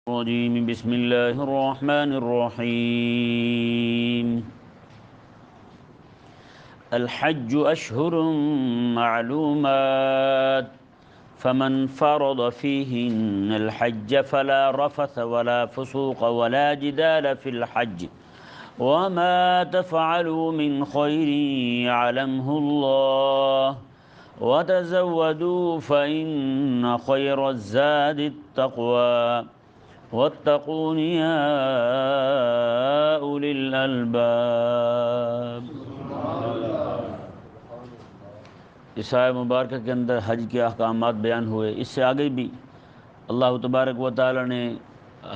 الرجيم بسم الله الرحمن الرحيم الحج أشهر معلومات فمن فرض فيهن الحج فلا رفث ولا فسوق ولا جدال في الحج وما تفعلوا من خير يعلمه الله وتزودوا فإن خير الزاد التقوى واتقون يا أولي الألباب۔ اس آیہ مبارکہ کے اندر حج کے احکامات بیان ہوئے۔ اس سے آگے بھی اللہ تبارک و تعالی نے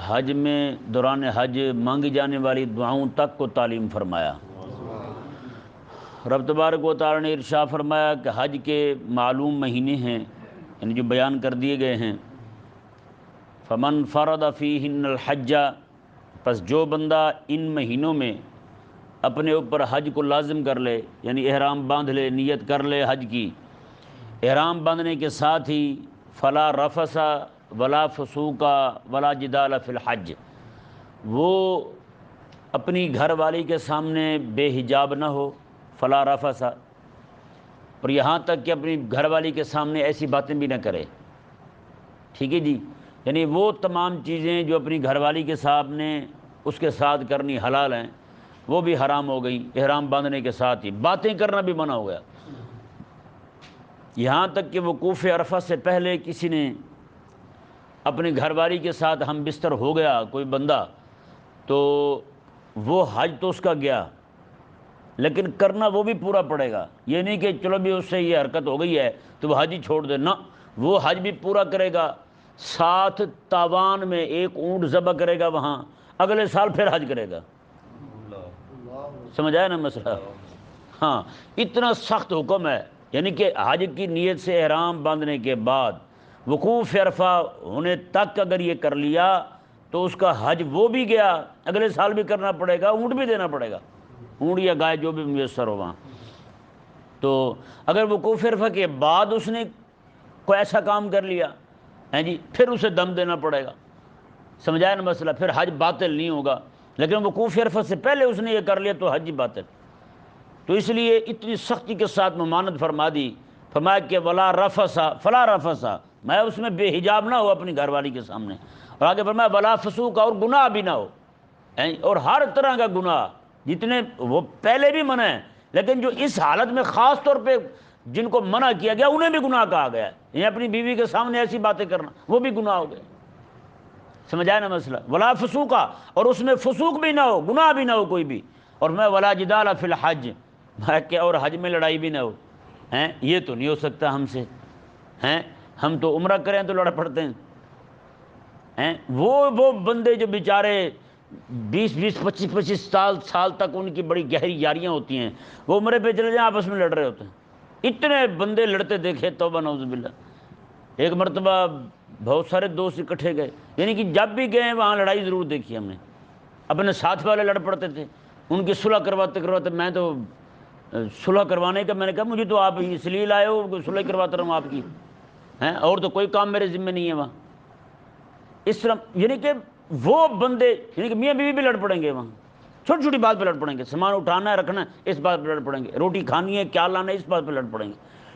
حج میں دوران حج مانگی جانے والی دعاؤں تک کو تعلیم فرمایا۔ رب تبارک و تعالی نے ارشاد فرمایا کہ حج کے معلوم مہینے ہیں، یعنی جو بیان کر دیے گئے ہیں۔ فمن فرض فیہن الحج، پس جو بندہ ان مہینوں میں اپنے اوپر حج کو لازم کر لے، یعنی احرام باندھ لے، نیت کر لے حج کی، احرام باندھنے کے ساتھ ہی فلا رفث ولا فسوق ولا جدال فی الحج، وہ اپنی گھر والی کے سامنے بے حجاب نہ ہو، فلا رفث، اور یہاں تک کہ اپنی گھر والی کے سامنے ایسی باتیں بھی نہ کرے، ٹھیک ہے جی، یعنی وہ تمام چیزیں جو اپنی گھر والی کے سامنے اس کے ساتھ کرنی حلال ہیں وہ بھی حرام ہو گئی۔ احرام باندھنے کے ساتھ ہی باتیں کرنا بھی منع ہو گیا، یہاں تک کہ وقوف عرفہ سے پہلے کسی نے اپنی گھر والی کے ساتھ ہم بستر ہو گیا کوئی بندہ، تو وہ حج تو اس کا گیا، لیکن کرنا وہ بھی پورا پڑے گا۔ یہ نہیں کہ چلو بھی اس سے یہ حرکت ہو گئی ہے تو وہ حج ہی چھوڑ دے، نہ، وہ حج بھی پورا کرے گا، ساتھ تاوان میں ایک اونٹ ذبح کرے گا، وہاں اگلے سال پھر حج کرے گا۔ سمجھ آیا نا مسئلہ؟ ہاں، اتنا سخت حکم ہے، یعنی کہ حج کی نیت سے احرام باندھنے کے بعد وقوف عرفہ ہونے تک اگر یہ کر لیا تو اس کا حج وہ بھی گیا، اگلے سال بھی کرنا پڑے گا، اونٹ بھی دینا پڑے گا، اونٹ یا گائے جو بھی میسر ہو وہاں۔ تو اگر وقوف عرفہ کے بعد اس نے کوئی ایسا کام کر لیا ہیں جی، پھر اسے دم دینا پڑے گا۔ سمجھایا نا مسئلہ؟ پھر حج باطل نہیں ہوگا، لیکن وقوف عرفہ سے پہلے اس نے یہ کر لیا تو حج ہی باطل۔ تو اس لیے اتنی سختی کے ساتھ ممانعت فرما دی، فرمایا کہ ولا رفث فلا رفث، میں اس میں بے حجاب نہ ہو اپنی گھر والی کے سامنے، اور آگے فرمایا ولا فسوق، اور گناہ بھی نہ ہو، اور ہر طرح کا گناہ جتنے وہ پہلے بھی منع ہیں، لیکن جو اس حالت میں خاص طور پہ جن کو منع کیا گیا انہیں بھی گناہ کہا گیا ہے، یعنی اپنی بیوی کے سامنے ایسی باتیں کرنا وہ بھی گناہ ہو گئے۔ سمجھ آیا نا مسئلہ؟ ولا فسوق، اور اس میں فسوق بھی نہ ہو، گناہ بھی نہ ہو کوئی بھی، اور میں ولا جدال فی الحج، کہ اور حج میں لڑائی بھی نہ ہو، ہیں یہ تو نہیں ہو سکتا ہم سے، ہیں ہم تو عمرہ کریں تو لڑ پڑتے ہیں، وہ بندے جو بیچارے 20-25 سال تک ان کی بڑی گہری یاریاں ہوتی ہیں، وہ عمرے پہ چلے جائیں آپس میں لڑ رہے ہوتے ہیں، اتنے بندے لڑتے دیکھے، توبہ نعوذ باللہ۔ ایک مرتبہ بہت سارے دوست اکٹھے گئے، یعنی کہ جب بھی گئے وہاں لڑائی ضرور دیکھی ہم نے، اپنے ساتھ والے لڑ پڑتے تھے، ان کی صلح کرواتے میں تو صلح کروانے کا میں نے کہا مجھے تو آپ اس لیے لائے ہو صلح کرواتا رہا ہوں آپ کی، ہیں اور تو کوئی کام میرے ذمہ نہیں ہے وہاں۔ اس طرح یعنی کہ وہ بندے، یعنی کہ میاں بیوی بھی لڑ پڑیں گے وہاں، چھوٹی چھوٹی بات پہ لڑ پڑیں گے، سامان اٹھانا ہے رکھنا ہے اس بات پہ لڑ پڑیں گے، روٹی کھانی ہے کیا لانا ہے اس بات پہ لڑ پڑیں گے،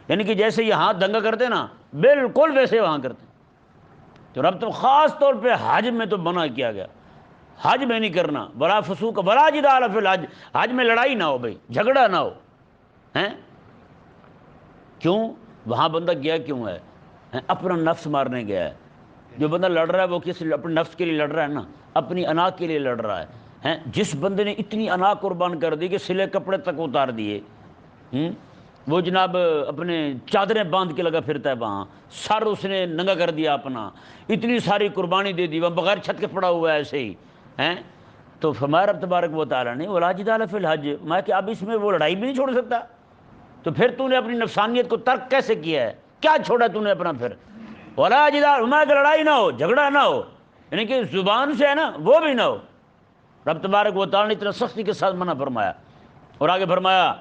یعنی کہ جیسے یہاں دنگا کرتے نا بالکل ویسے وہاں کرتے۔ تو رب تو خاص طور پہ حج میں تو منع کیا گیا، حج میں نہیں کرنا، ولا فسوق ولا جدال فی الحج، حج میں لڑائی نہ ہو بھائی، جھگڑا نہ ہو، ہیں کیوں؟ وہاں بندہ گیا کیوں ہے؟ اپنا نفس مارنے گیا ہے۔ جو بندہ لڑ رہا ہے وہ کس اپنے نفس کے لیے لڑ رہا ہے نا، اپنی انا کے لیے لڑ رہا ہے۔ جس بندے نے اتنی انا قربان کر دی کہ سلے کپڑے تک اتار دیے، وہ جناب اپنے چادریں باندھ کے لگا پھرتا ہے وہاں، سر اس نے ننگا کر دیا اپنا، اتنی ساری قربانی دے دی، وہ بغیر چھت کے پڑا ہوا ہے ایسے ہی، تو فرمایا رب تبارک و تعالیٰ نے ولا جدال فی الحج، میں کہ اب اس میں وہ لڑائی بھی نہیں چھوڑ سکتا، تو پھر تو نے اپنی نفسانیت کو ترک کیسے کیا ہے؟ کیا چھوڑا تو نے اپنا؟ پھر ولا جدال، میں کہ لڑائی نہ ہو، جھگڑا نہ ہو، یعنی کہ زبان سے ہے نا وہ بھی نہ ہو۔ رب تبارک و تعالیٰ نے اتنا سختی کے ساتھ منع فرمایا، اور آگے فرمایا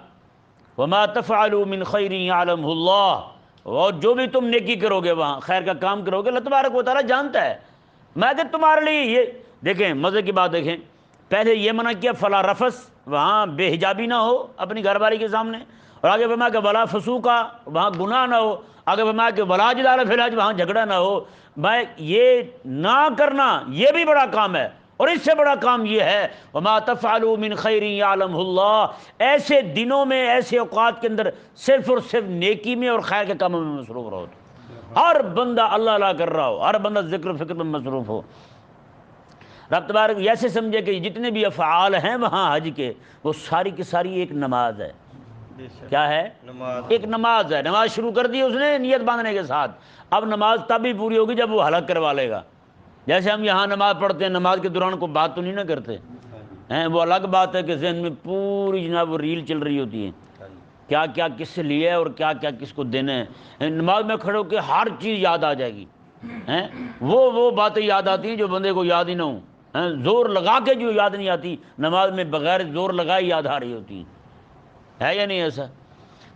وما تفعلوا من خیر یعلمہ اللہ، اور جو بھی تم نیکی کرو گے وہاں خیر کا کام کرو گے اللہ تبارک و تعالیٰ جانتا ہے، میں کہ تمہارے لیے یہ دیکھیں مزے کی بات دیکھیں، پہلے یہ منع کیا فلا رفس، وہاں بے حجابی نہ ہو اپنی گھر والی کے سامنے، اور آگے فرمایا کہ ولا فسوقا، وہاں گناہ نہ ہو، آگے فرمایا کہ ولا جدال فی الحج، وہاں جھگڑا نہ ہو۔ بھائی یہ نہ کرنا یہ بھی بڑا کام ہے، اور اس سے بڑا کام یہ ہے وما تفعلوا من خیر یعلمہ اللہ، ایسے دنوں میں ایسے اوقات کے اندر صرف اور صرف نیکی میں اور خیر کے کاموں میں مصروف رہو، ہر بندہ اللہ اللہ کر رہا ہو، ہر بندہ ذکر و فکر میں مصروف ہو۔ رب تبارک ایسے سمجھے کہ جتنے بھی افعال ہیں وہاں حج کے، وہ ساری کی ساری ایک نماز ہے۔ کیا ہے؟ ایک نماز ہے۔ نماز شروع کر دی اس نے نیت باندھنے کے ساتھ، اب نماز تب بھی پوری ہوگی جب وہ حلق کروا لے گا۔ جیسے ہم یہاں نماز پڑھتے ہیں، نماز کے دوران کو بات تو نہیں نہ کرتے ہیں، وہ الگ بات ہے کہ ذہن میں پوری جناب وہ ریل چل رہی ہوتی ہے، کیا کیا کس سے لیا ہے اور کیا کیا کس کو دینا ہے۔ نماز میں کھڑے ہو کے ہر چیز یاد آ جائے گی، وہ باتیں یاد آتی ہیں جو بندے کو یاد ہی نہ ہوں، زور لگا کے جو یاد نہیں آتی، نماز میں بغیر زور لگائے یاد آ رہی ہوتی ہیں، ہے یا نہیں ایسا؟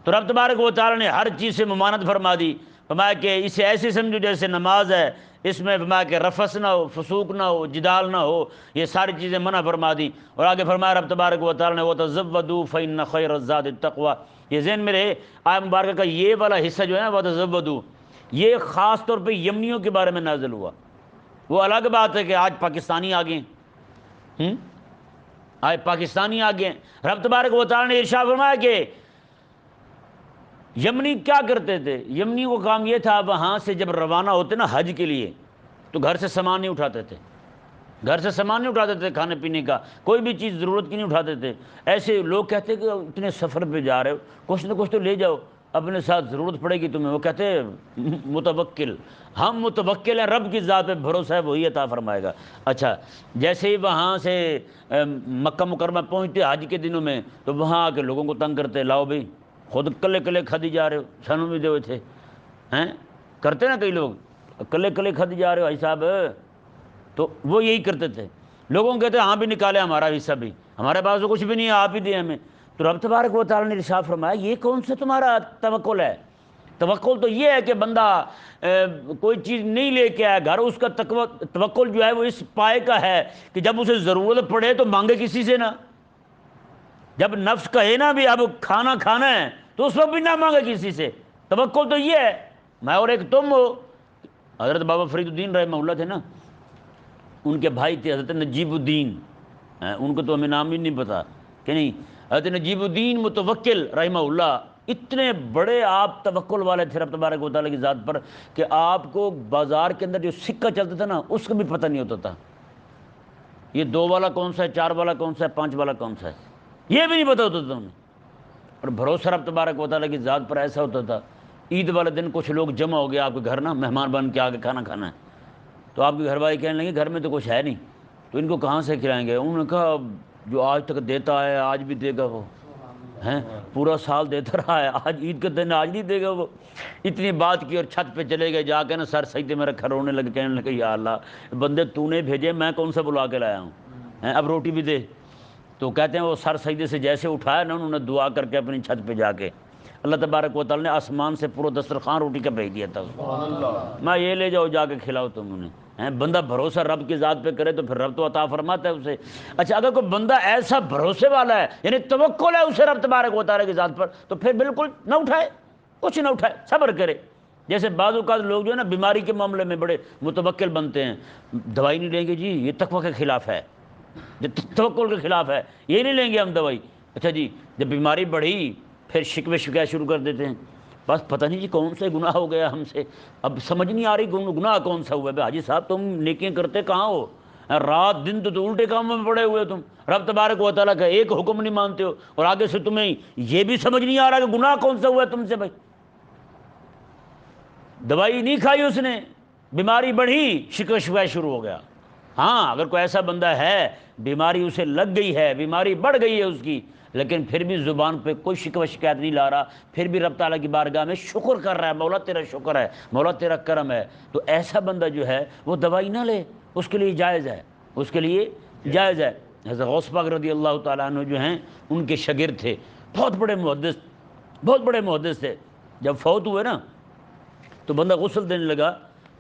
تو رب تبارک و تعالیٰ نے ہر چیز سے ممانت فرما دی، فرمایا کہ اسے ایسے سمجھو جیسے نماز ہے، اس میں فرمایا کہ رفث نہ ہو، فسوق نہ ہو، جدال نہ ہو، یہ ساری چیزیں منع فرما دی۔ اور آگے فرمایا رب تبارک و تعالیٰ نے وَتَزَوَّدُوا فَإِنَّ خَيْرَ الزَّادِ التَّقْوَىٰ، یہ ذہن میں رہے آیت مبارکہ کا یہ والا حصہ جو ہے نا وَتَزَوَّدُوا، یہ خاص طور پہ یمنیوں کے بارے میں نازل ہوا۔ وہ الگ بات ہے کہ آج پاکستانی آ گئے ہیں، آج پاکستانی آ گئے ہیں۔ رب تبارک و تعالیٰ نے ارشاد فرمایا کہ یمنی کیا کرتے تھے، یمنی کو کام یہ تھا وہاں سے جب روانہ ہوتے نا حج کے لیے تو گھر سے سامان نہیں اٹھاتے تھے، گھر سے سامان نہیں اٹھاتے تھے، کھانے پینے کا کوئی بھی چیز ضرورت کی نہیں اٹھاتے تھے۔ ایسے لوگ کہتے کہ اتنے سفر پہ جا رہے ہو کچھ نہ کچھ تو لے جاؤ، اپنے ساتھ ضرورت پڑے گی تمہیں۔ وہ کہتے متوکل، ہم متوکل ہیں، رب کی ذات پہ بھروسہ ہے، وہی عطا فرمائے گا۔ اچھا جیسے ہی وہاں سے مکہ مکرمہ پہنچتے حج کے دنوں میں تو وہاں آ کے لوگوں کو تنگ کرتے، لاؤ بھائی خود کلے کلے کھدی جا رہے ہو، سانوں بھی دے تھے ہیں، کرتے نا کئی لوگ، کلے کلے کھدی جا رہے ہو بھائی صاحب، تو وہ یہی کرتے تھے۔ لوگوں کو کہتے ہاں بھی نکالے ہمارا حصہ بھی، ہمارے پاس تو کچھ بھی نہیں ہے، آپ ہی دیں ہمیں۔ تو رب تبارک و تعالیٰ نے ارشاد فرمایا یہ کون سا تمہارا توکل ہے؟ توکل تو یہ ہے کہ بندہ کوئی چیز نہیں لے کے آئے گھر، اس کا توکل جو ہے وہ اس پائے کا ہے کہ جب اسے ضرورت پڑے تو مانگے کسی سے نہ، جب نفس کہے نا بھی اب کھانا کھانا ہے تو اس وقت بھی نہ مانگے کسی سے۔ توکل تو یہ ہے، میں اور ایک تم ہو۔ حضرت بابا فرید الدین رحمہ اللہ تھے نا، ان کے بھائی تھے حضرت نجیب الدین، ان کو تو ہمیں نام ہی نہیں پتا کہ نہیں، حضرت نجیب الدین متوکل رحمہ اللہ، اتنے بڑے آپ توکل والے تھے رب تبارک و تعالیٰ کی ذات پر کہ آپ کو بازار کے اندر جو سکہ چلتا تھا نا اس کا بھی پتہ نہیں ہوتا تھا، یہ 2 والا کون سا ہے، 4 والا کون سا ہے، 5 والا کون سا ہے، یہ بھی نہیں پتہ ہوتا تھا انہیں۔ اور بھروسہ رب تبارک و تعالیٰ کی ذات پر ایسا ہوتا تھا، عید والے دن کچھ لوگ جمع ہو گئے آپ کے گھر نا، مہمان بن کے آ کے کھانا کھانا ہے، تو آپ کے گھر والے کہنے لگے گھر میں تو کچھ ہے نہیں، تو ان کو کہاں سے کھلائیں گے؟ انہوں نے کہا جو آج تک دیتا ہے آج بھی دے گا، وہ ہیں پورا سال دیتا رہا ہے، آج عید کے دن آج نہیں دے گا وہ۔ اتنی بات کی اور چھت پہ چلے گئے، جا کے نا سر سجدے میں رکھا رونے لگے، کہنے لگے یا اللہ بندے تو نے بھیجے، میں کون سا بلا کے لایا ہوں، اب روٹی بھی دے۔ تو کہتے ہیں وہ سر سجدے سے جیسے اٹھایا نا انہوں نے دعا کر کے اپنی چھت پہ جا کے اللہ تبارک و تعالیٰ نے آسمان سے پورا دسترخوان روٹی کا بھیج دیا تھا، میں یہ لے جاؤ جا کے کھلاؤ تم انہیں۔ بندہ بھروسہ رب کی ذات پہ کرے تو پھر رب تو عطا فرماتا ہے اسے۔ اچھا اگر کوئی بندہ ایسا بھروسے والا ہے یعنی توکل ہے اسے رب تبارک و تعالیٰ کی ذات پر، تو پھر بالکل نہ اٹھائے، کچھ نہ اٹھائے، صبر کرے۔ جیسے بعض اوقات لوگ جو ہے نا بیماری کے معاملے میں بڑے متوکل بنتے ہیں، دوائی نہیں لیں گے جی یہ تقویٰ کے خلاف ہے، جو توکل کے خلاف ہے، یہ نہیں لیں گے ہم دوائی۔ اچھا جی جب بیماری بڑھی پھر شکوے شکایت شروع کر دیتے ہیں، بس پتہ نہیں جی کون سے گناہ ہو گیا ہم سے، اب سمجھ نہیں آ رہی گناہ کون سا ہوا ہے۔ حاجی صاحب تم نیکیاں کرتے کہاں ہو، رات دن تو الٹے کاموں میں پڑے ہوئے، تم رب تبارک و تعالیٰ کا ایک حکم نہیں مانتے ہو، اور آگے سے تمہیں یہ بھی سمجھ نہیں آ رہا کہ گناہ کون سا ہوا ہے تم سے۔ بھائی دوائی نہیں کھائی اس نے، بیماری بڑھی، شکوہ شکایت شروع ہو گیا۔ ہاں اگر کوئی ایسا بندہ ہے بیماری اسے لگ گئی ہے، بیماری بڑھ گئی ہے اس کی، لیکن پھر بھی زبان پہ کوئی شکوہ شکایت نہیں لا رہا، پھر بھی رب تعالیٰ کی بارگاہ میں شکر کر رہا ہے، مولا تیرا شکر ہے، مولا تیرا کرم ہے، تو ایسا بندہ جو ہے وہ دوائی نہ لے، اس کے لیے جائز ہے، اس کے لیے جائز ہے۔ حضرت غوث پاک رضی اللہ تعالیٰ عنہ جو ہیں ان کے شاگرد تھے، بہت بڑے محدث تھے۔ جب فوت ہوئے نا تو بندہ غسل دینے لگا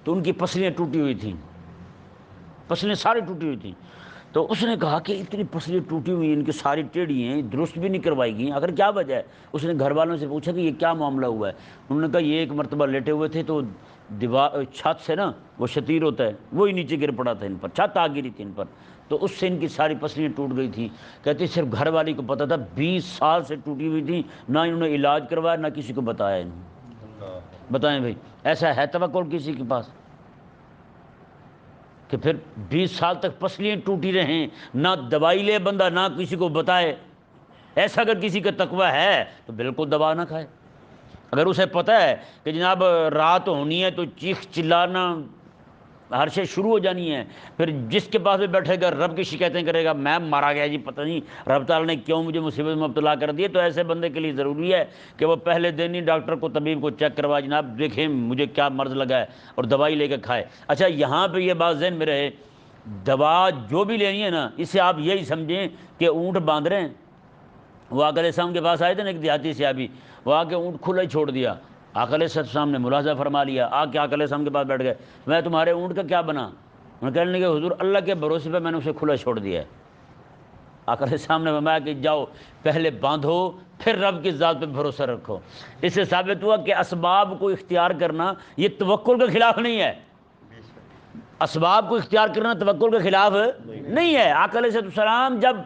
تو ان کی پسلیاں ٹوٹی ہوئی تھیں، پسلیاں ساری ٹوٹی ہوئی تھیں. تو اس نے کہا کہ اتنی پسلیاں ٹوٹی ہوئی ہیں، ان کی ساری ٹیڑھی ہیں، درست بھی نہیں کروائی گئی، اگر کیا وجہ ہے؟ اس نے گھر والوں سے پوچھا کہ یہ کیا معاملہ ہوا ہے. انہوں نے کہا یہ ایک مرتبہ لیٹے ہوئے تھے تو دیوار چھت سے نا وہ شتیر ہوتا ہے وہی نیچے گر پڑا تھا ان پر، چھت آ گری تھی ان پر، تو اس سے ان کی ساری پسلیاں ٹوٹ گئی تھیں. کہتے صرف گھر والی کو پتہ تھا، 20 سال سے ٹوٹی ہوئی تھی، نہ انہوں نے علاج کروایا نہ کسی کو بتایا انہوں. بتائیں بھائی ایسا ہے توکل کسی کے پاس کہ پھر 20 سال تک پسلیاں ٹوٹی رہیں، نہ دوائی لے بندہ نہ کسی کو بتائے؟ ایسا اگر کسی کا تقوی ہے تو بالکل دوا نہ کھائے. اگر اسے پتہ ہے کہ جناب رات ہونی ہے تو چیخ چلانا ہر شے شروع ہو جانی ہے، پھر جس کے پاس بھی بیٹھے گا رب کی شکایتیں کرے گا، میں مارا گیا جی پتہ نہیں رب تعالیٰ نے کیوں مجھے مصیبت میں مبتلا کر دیے، تو ایسے بندے کے لیے ضروری ہے کہ وہ پہلے دن ہی ڈاکٹر کو طبیب کو چیک کروا، جناب دیکھیں مجھے کیا مرض لگا ہے، اور دوائی لے کے کھائے. اچھا یہاں پہ یہ بات ذہن میں رہے، دوا جو بھی لینی ہے نا اسے آپ یہی سمجھیں کہ اونٹ باندھ رہے ہیں. وہ آقا علیہ السلام کے پاس آئے تھے نا ایک دیہاتی صحابی، وہ آ کے اونٹ کھلا ہی چھوڑ دیا. آقا علیہ السلام نے ملاحظہ فرما لیا، آ کے آقا علیہ السلام کے پاس بیٹھ گئے، میں تمہارے اونٹ کا کیا بنا؟ انہوں نے کہنے لگے حضور اللہ کے بھروسے پہ میں نے اسے کھلا چھوڑ دیا ہے. آقا علیہ السلام نے فرمایا کہ جاؤ پہلے باندھو پھر رب کی ذات پہ بھروسہ رکھو. اس سے ثابت ہوا کہ اسباب کو اختیار کرنا یہ توکل کے خلاف نہیں ہے. اسباب کو اختیار کرنا توکل کے خلاف نہیں ہے. آقا علیہ السلام جب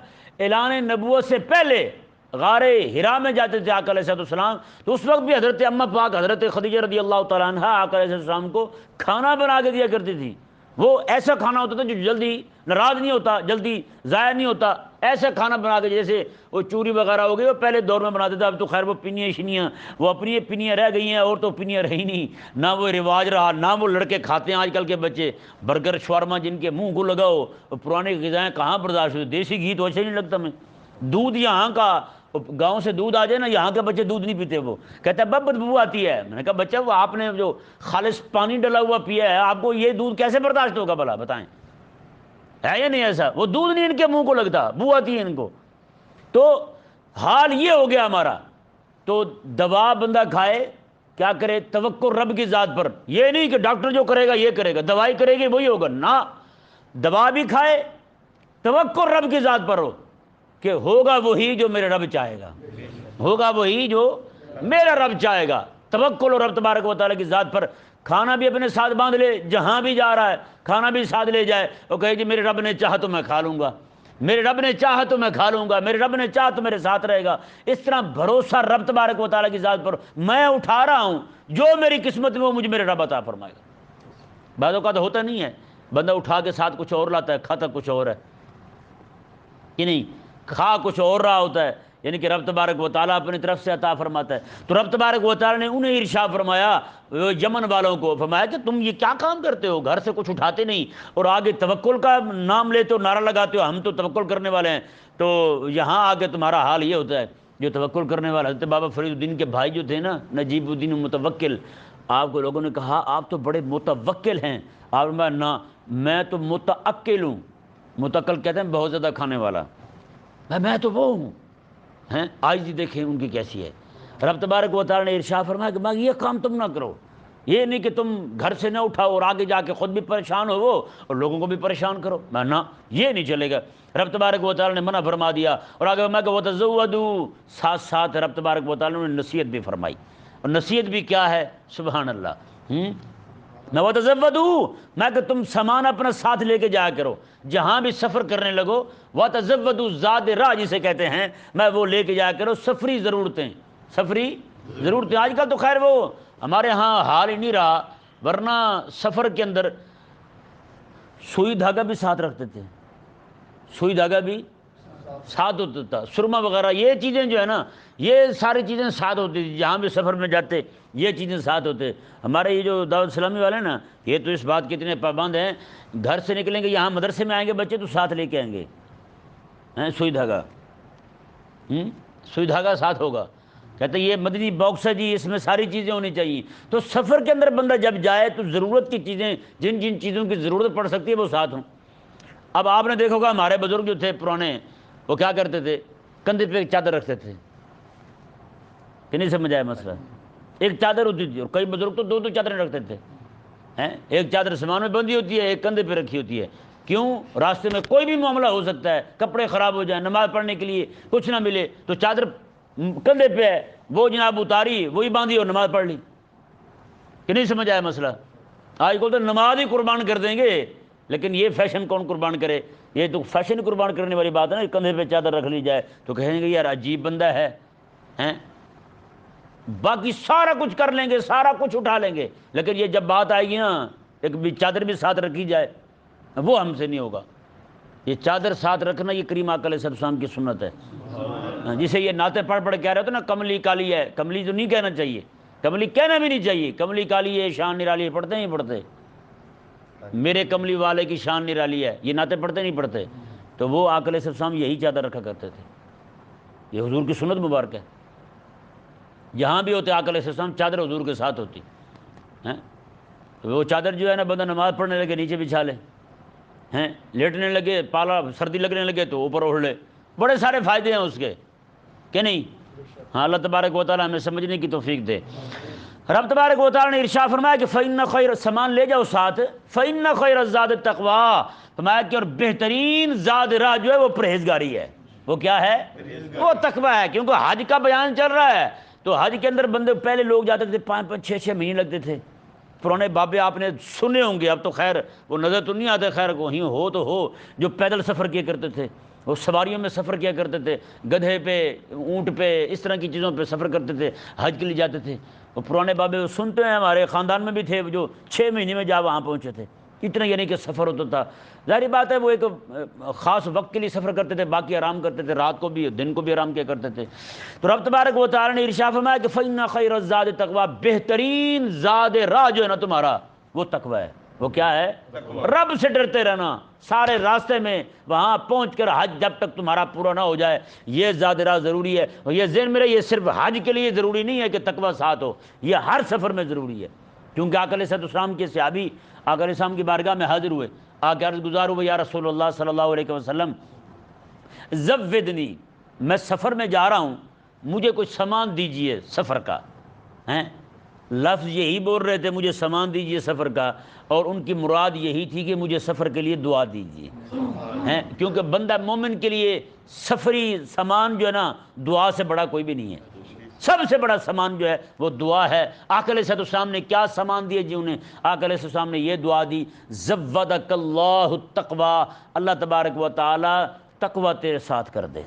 اعلان نبوت سے پہلے غار حرا میں جاتے تھے آقا علیہ السلام، تو اس وقت بھی حضرت اماں پاک حضرت خدیجہ رضی اللہ تعالیٰ عنہ آقا علیہ السلام کو کھانا بنا کے دیا کرتی تھی. وہ ایسا کھانا ہوتا تھا جو جلدی ناراض نہیں ہوتا، جلدی ضائع نہیں ہوتا. ایسا کھانا بنا کے جیسے وہ چوری وغیرہ ہو گئی وہ پہلے دور میں بناتے تھے، اب تو خیر وہ پنیاں شنیاں وہ اپنی پنیاں رہ گئی ہیں اور تو پنیاں رہی نہیں، نہ وہ رواج رہا نہ وہ لڑکے کھاتے ہیں آج کل کے بچے. برگر شورما جن کے منہ کو لگاؤ، پرانے غذائیں کہاں برداشت ہوتی، دیسی گھی تو اچھا نہیں لگتا میں. دودھ یہاں کا گاؤں سے دودھ آ جائے نا یہاں کے بچے دودھ نہیں پیتے، وہ کہتا ہے بب بدبو آتی ہے. میں نے کہا بچہ وہ آپ نے جو خالص پانی ڈلا ہوا پیا ہے آپ کو یہ دودھ کیسے برداشت ہوگا بھلا بتائیں، ہے یا نہیں ایسا؟ وہ دودھ نہیں ان کے منہ کو لگتا، بو آتی ہے ان کو. تو حال یہ ہو گیا ہمارا. تو دوا بندہ کھائے کیا کرے؟ توکل رب کی ذات پر. یہ نہیں کہ ڈاکٹر جو کرے گا یہ کرے گا، دوائی کرے گی وہی ہوگا، نہ دوا بھی کھائے توکل رب کی ذات پر ہو کہ ہوگا وہی جو میرے رب چاہے گا، ہوگا وہی جو میرا رب چاہے گا. توکل اور رب تبارک و تعالیٰ کی ذات پر. کھانا بھی اپنے ساتھ باندھ لے، جہاں بھی جا رہا ہے کھانا بھی ساتھ لے جائے، اور کہے جی میرے رب نے چاہا تو میں کھا لوں گا، میرے رب نے چاہا تو میں کھا لوں گا، میرے رب نے چاہا تو میرے ساتھ رہے گا. اس طرح بھروسہ رب تبارک و تعالیٰ کی ذات پر، میں اٹھا رہا ہوں جو میری قسمت میں وہ مجھے میرے رب عطا فرمائے گا. بعض اوقات ہوتا نہیں ہے بندہ اٹھا کے ساتھ کچھ اور لاتا ہے کھاتا کچھ اور ہے کہ نہیں، کھا کچھ اور رہا ہوتا ہے، یعنی کہ رب تبارک و تعالیٰ اپنی طرف سے عطا فرماتا ہے. تو رب تبارک و تعالیٰ نے انہیں ارشاد فرمایا یمن والوں کو، فرمایا کہ تم یہ کیا کام کرتے ہو، گھر سے کچھ اٹھاتے نہیں اور آگے توکل کا نام لیتے ہو، نعرہ لگاتے ہو ہم تو توکل کرنے والے ہیں. تو یہاں آگے تمہارا حال یہ ہوتا ہے جو توکل کرنے والا. حضرت بابا فرید الدین کے بھائی جو تھے نا نجیب الدین متوکل، آپ کو لوگوں نے کہا آپ تو بڑے متوکل ہیں. آپ نے نہ میں تو متعقل ہوں. متعقل کہتے ہیں بہت زیادہ کھانے والا، میں تو وہ ہوں ہیں. آج جی دیکھیں ان کی کیسی ہے. رب تبارک و تعالیٰ نے ارشاد فرمایا کہ یہ کام تم نہ کرو، یہ نہیں کہ تم گھر سے نہ اٹھاؤ اور آگے جا کے خود بھی پریشان ہو وہ اور لوگوں کو بھی پریشان کرو، نہ یہ نہیں چلے گا. رب تبارک و تعالیٰ نے منع فرما دیا. اور آگے میں کہ وتزودوا، ساتھ ساتھ رب تبارک و تعالیٰ نے نصیحت بھی فرمائی. اور نصیحت بھی کیا ہے؟ سبحان اللہ. نہ وتزودوا، میں کہ تم سامان اپنا ساتھ لے کے جایا کرو جہاں بھی سفر کرنے لگو. وتزودوا، زاد راہ جسے کہتے ہیں، میں وہ لے کے جایا کرو. سفری ضرورتیں، سفری ضرورتیں. آج کل تو خیر وہ ہمارے ہاں حال ہی نہیں رہا، ورنہ سفر کے اندر سوئی دھاگا بھی ساتھ رکھتے تھے، سوئی دھاگا بھی ساتھ ہوتا تھا. سرما وغیرہ یہ چیزیں جو ہے نا یہ ساری چیزیں ساتھ ہوتی تھی. جہاں بھی سفر میں جاتے یہ چیزیں ساتھ ہوتے. ہمارے یہ جو دعوت اسلامی والے نا یہ تو اس بات کے اتنے پابند ہیں، گھر سے نکلیں گے یہاں مدرسے میں آئیں گے بچے تو ساتھ لے کے آئیں گے سوئی دھاگا. سوئی دھاگا ساتھ ہوگا. کہتے ہیں یہ مدنی باکس ہے جی، اس میں ساری چیزیں ہونی چاہیے. تو سفر کے اندر بندہ جب جائے تو ضرورت کی چیزیں، جن جن چیزوں کی ضرورت پڑ سکتی ہے وہ ساتھ ہوں. اب آپ نے دیکھا ہوگا ہمارے بزرگ جو تھے پرانے وہ کیا کرتے تھے؟ کندھے پہ ایک چادر رکھتے تھے. کہ نہیں سمجھ آیا مسئلہ؟ ایک چادر ہوتی تھی اور کئی بزرگ تو دو دو چادریں رکھتے تھے. ایک چادر سامان میں بندھی ہوتی ہے، ایک کندھے پہ رکھی ہوتی ہے. کیوں؟ راستے میں کوئی بھی معاملہ ہو سکتا ہے، کپڑے خراب ہو جائیں، نماز پڑھنے کے لیے کچھ نہ ملے تو چادر کندھے پہ ہے، وہ جناب اتاری، وہی باندھی اور نماز پڑھ لی۔ کہ نہیں سمجھ آیا مسئلہ؟ آج کل تو نماز ہی قربان کر دیں گے، لیکن یہ فیشن کون قربان کرے؟ یہ تو فیشن قربان کرنے والی بات ہے نا، کندھے پہ چادر رکھ لی جائے تو کہیں گے یار عجیب بندہ ہے ہیں؟ باقی سارا کچھ کر لیں گے، سارا کچھ اٹھا لیں گے، لیکن یہ جب بات آئے گی نا ایک بھی چادر بھی ساتھ رکھی جائے، وہ ہم سے نہیں ہوگا۔ یہ چادر ساتھ رکھنا یہ کریم آقا علیہ السلام کی سنت ہے۔ جسے یہ نعتیں پڑھ پڑھ کہہ رہے ہوتے نا کملی کالی ہے، کملی تو نہیں کہنا چاہیے، کملی کہنا بھی نہیں چاہیے، کملی کالی ہے شان نرالی ہے، پڑھتے نہیں پڑھتے؟ میرے کملی والے کی شان نرالی ہے، یہ نعتیں پڑھتے نہیں پڑھتے؟ تو وہ آقا علیہ السلام یہی چادر رکھا کرتے تھے، یہ حضور کی سنت مبارک ہے۔ جہاں بھی ہوتے آقا علیہ السلام چادر حضور کے ساتھ ہوتی ہیں۔ وہ چادر جو ہے نا بندہ نماز پڑھنے لگے نیچے بچھا لے ہیں، لیٹنے لگے پالا سردی لگنے لگے تو اوپر اوڑھ لے، بڑے سارے فائدے ہیں اس کے، کہ نہیں؟ ہاں، اللہ تبارک و تعالیٰ ہمیں سمجھنے کی توفیق دے۔ رب تبارک و تعالیٰ نے ارشاد فرمایا کہ فَإِنَّ خَيْرَ، سامان لے جاؤ ساتھ، فَإِنَّ خَيْرَ الزَّادِ التَّقْوَىٰ، فرمایا کہ اور بہترین زاد راہ جو ہے وہ پرہیزگاری ہے۔ وہ کیا ہے؟ وہ تقویٰ ہے، کیونکہ حج کا بیان چل رہا ہے تو حج کے اندر بندے پہلے لوگ جاتے تھے 5-5 6-6 مہینے لگتے تھے۔ پرانے بابے آپ نے سنے ہوں گے، اب تو خیر وہ نظر تو نہیں آتے، خیر کہیں ہو تو ہو، جو پیدل سفر کیا کرتے تھے، وہ سواریوں میں سفر کیا کرتے تھے، گدھے پہ، اونٹ پہ، اس طرح کی چیزوں پہ سفر کرتے تھے، حج کے لیے جاتے تھے۔ وہ پرانے بابے وہ سنتے ہیں، ہمارے خاندان میں بھی تھے جو 6 مہینے میں جا وہاں پہنچے تھے، اتنا یعنی کہ سفر ہوتا تھا۔ ظاہری بات ہے وہ ایک خاص وقت کے لیے سفر کرتے تھے، باقی آرام کرتے تھے، رات کو بھی دن کو بھی آرام کیا کرتے تھے۔ تو رب تبارک و تعالیٰ نے ارشاد فرمایا کہ فَإِنَّ خَيْرَ الزَّادِ التَّقْوَىٰ، بہترین زاد راہ جو ہے نا تمہارا وہ تقویٰ ہے۔ وہ کیا ہے؟ رب سے ڈرتے رہنا، سارے راستے میں وہاں پہنچ کر حج جب تک تمہارا پورا نہ ہو جائے، یہ زاد راہ ضروری ہے۔ اور یہ ذہن میں رہے، یہ صرف حج کے لیے ضروری نہیں ہے کہ تقویٰ ساتھ ہو، یہ ہر سفر میں ضروری ہے۔ کیونکہ آقا علیہ السلام کے صحابی آقا علیہ السلام کی بارگاہ میں حاضر ہوئے، آ کے عرض گزار ہوئے، یا رسول اللہ صلی اللہ علیہ وسلم زودنی، میں سفر میں جا رہا ہوں، مجھے کچھ سامان دیجئے سفر کا، ہیں؟ لفظ یہی بول رہے تھے مجھے سامان دیجئے سفر کا، اور ان کی مراد یہی تھی کہ مجھے سفر کے لیے دعا دیجئے، ہیں؟ کیونکہ بندہ مومن کے لیے سفری سامان جو ہے نا دعا سے بڑا کوئی بھی نہیں ہے، سب سے بڑا سامان جو ہے وہ دعا ہے۔ آقا علیہ السلام نے کیا سامان دیے جی انہیں؟ آقا علیہ السلام نے یہ دعا دی، زودک اللہ التقویٰ، اللہ تبارک و تعالی تقویٰ تیرے ساتھ کر دے،